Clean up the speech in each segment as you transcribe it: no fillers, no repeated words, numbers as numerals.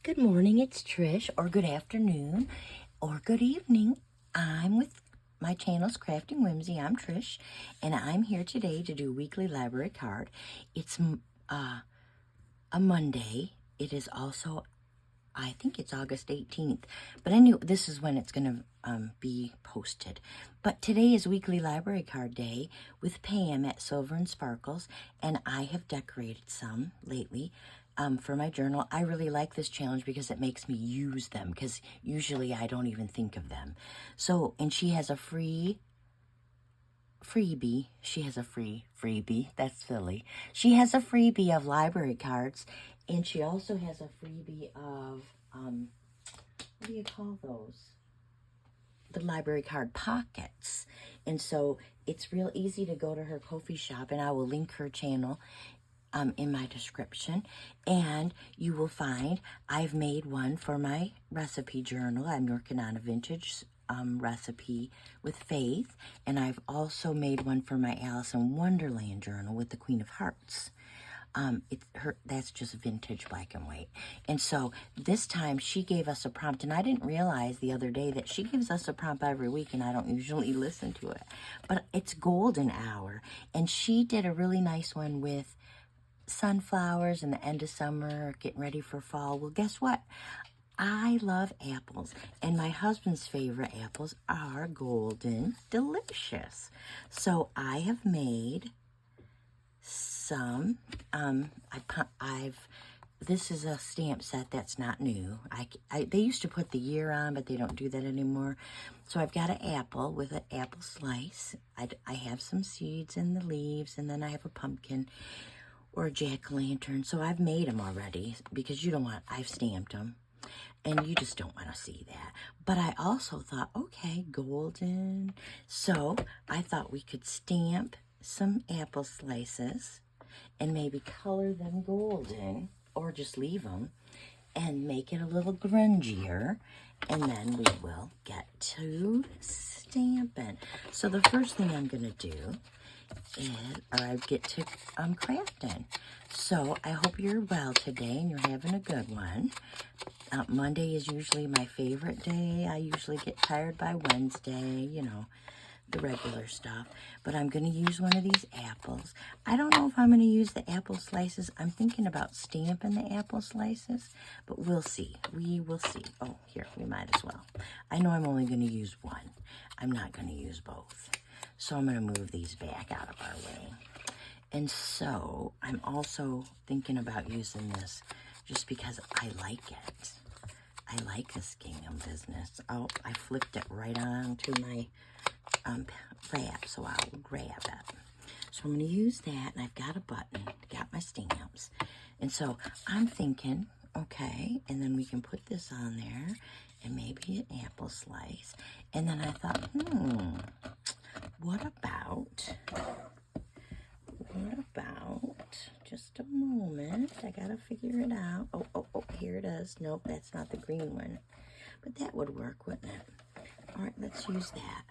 Good morning, it's Trish, or good afternoon, or good evening. I'm with my channel's Crafting Whimsy. I'm Trish, and I'm here today to do weekly library card. It's a Monday. It is also, I think it's August 18th, but I knew this is when it's going to be posted. But today is weekly library card day with Pam at Silver and Sparkles, and I have decorated some lately for my journal. I really like this challenge because it makes me use them, because usually I don't even think of them. So, and she has a freebie. She has a freebie. That's silly. She has a freebie of library cards, and she also has a freebie of, what do you call those? The library card pockets. And so it's real easy to go to her Ko-fi shop, and I will link her channel in my description, and you will find I've made one for my recipe journal. I'm working on a vintage recipe with Faith, and I've also made one for my Alice in Wonderland journal with the Queen of Hearts. That's just vintage black and white. And so this time she gave us a prompt, and I didn't realize the other day that she gives us a prompt every week, and I don't usually listen to it, but it's golden hour, and she did a really nice one with sunflowers and the end of summer, getting ready for fall. Well, guess what? I love apples, and my husband's favorite apples are golden delicious. So I have made some, this is a stamp set that's not new. They used to put the year on, but they don't do that anymore. So I've got an apple with an apple slice. I have some seeds in the leaves, and then I have a pumpkin or a jack-o'-lantern. So I've made them already, because I've stamped them, and you just don't want to see that. But I also thought, okay, golden. So I thought we could stamp some apple slices and maybe color them golden, or just leave them and make it a little grungier, and then we will get to stamping. So the first thing I'm going to do I get to crafting. So I hope you're well today and you're having a good one. Monday is usually my favorite day. I usually get tired by Wednesday, the regular stuff. But I'm going to use one of these apples. I don't know if I'm going to use the apple slices. I'm thinking about stamping the apple slices, but we'll see. We will see. Oh, here, we might as well. I know I'm only going to use one. I'm not going to use both. So I'm going to move these back out of our way. And so I'm also thinking about using this just because I like it. I like this gingham business. Oh, I flipped it right on to my wrap, so I'll grab it. So I'm going to use that, and I've got a button, got my stamps. And so I'm thinking, okay, and then we can put this on there, and maybe an apple slice. And then I thought, what about, just a moment, I gotta figure it out. Oh, here it is. Nope, that's not the green one, but that would work, wouldn't it? All right, let's use that.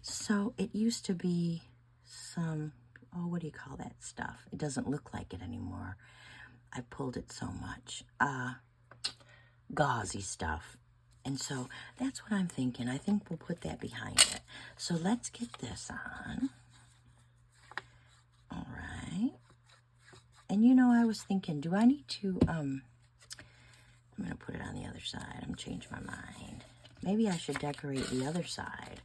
So it used to be some, what do you call that stuff? It doesn't look like it anymore. I pulled it so much. Gauzy stuff. And so that's what I'm thinking. I think we'll put that behind it. So let's get this on. All right. And I was thinking, do I need to, I'm going to put it on the other side. I'm changing my mind. Maybe I should decorate the other side.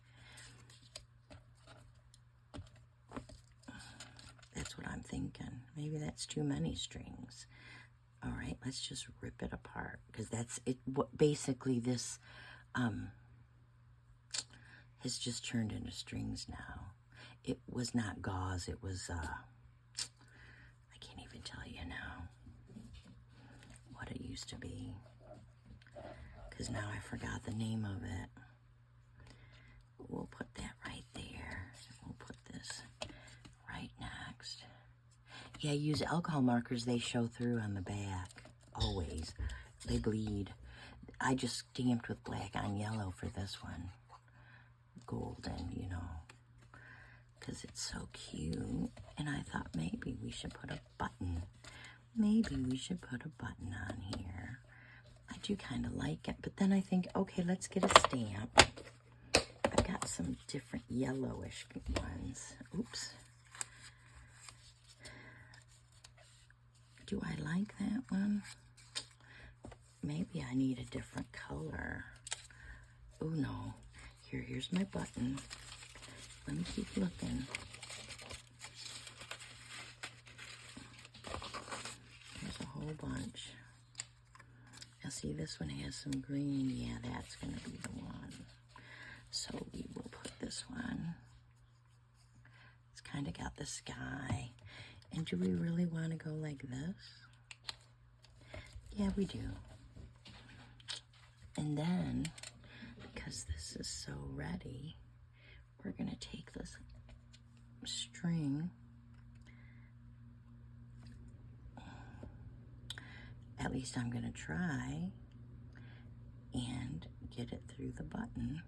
That's what I'm thinking. Maybe that's too many strings. All right, let's just rip it apart, because that's it. Basically, this has just turned into strings now. It was not gauze. It was, I can't even tell you now what it used to be, because now I forgot the name of it. We'll put that right there. We'll put this right next. Yeah, use alcohol markers. They show through on the back. Always. They bleed. I just stamped with black on yellow for this one. Golden, because it's so cute. And I thought maybe we should put a button. Maybe we should put a button on here. I do kind of like it, but then I think, okay, let's get a stamp. I've got some different yellowish ones. Oops. Do I like that one? Maybe I need a different color. Oh no. Here's my button. Let me keep looking. There's a whole bunch. Now see, this one has some green. Yeah, that's going to be the one. So we will put this one. It's kind of got the sky. And do we really want to go like this? Yeah, we do. And then, because this is so ready, we're going to take this string, at least I'm going to try, and get it through the button.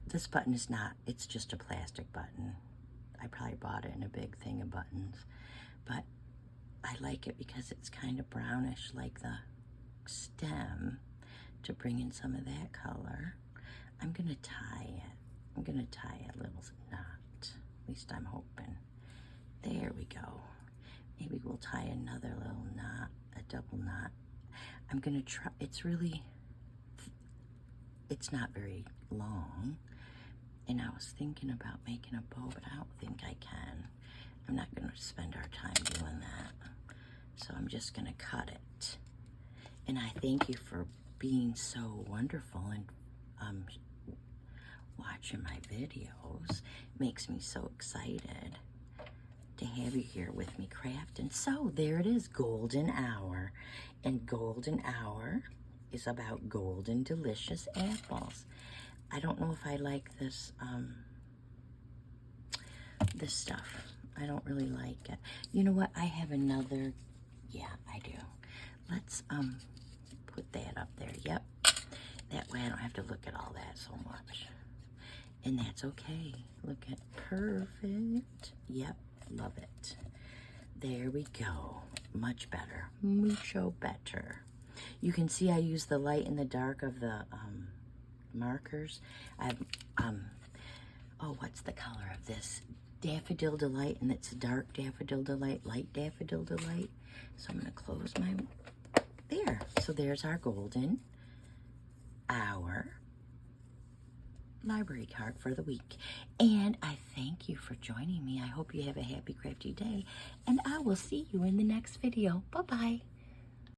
This button is not, it's just a plastic button. I probably bought it in a big thing of buttons, but I like it because it's kind of brownish like the stem, to bring in some of that color. I'm going to tie it. I'm going to tie a little knot. At least I'm hoping. There we go. Maybe we'll tie another little knot, a double knot. I'm going to try. It's not very long. And I was thinking about making a bow, but I don't think I can. I'm not going to spend our time doing that. So I'm just going to cut it. And I thank you for being so wonderful and watching my videos. It makes me so excited to have you here with me crafting. So there it is, golden hour. And golden hour is about golden delicious apples. I don't know if I like this this stuff. I don't really like it. You know what? I have another. Yeah, I do. Let's put that up there. Yep. That way I don't have to look at all that so much. And that's okay. Look at perfect. Yep, love it. There we go. Much better. Mucho better. You can see I use the light and the dark of the markers. I've oh, what's the color of this? Daffodil Delight, and it's dark Daffodil Delight, light Daffodil Delight. So I'm going to close my, there. So there's our golden hour library card for the week. And I thank you for joining me. I hope you have a happy crafty day, and I will see you in the next video. Bye-bye.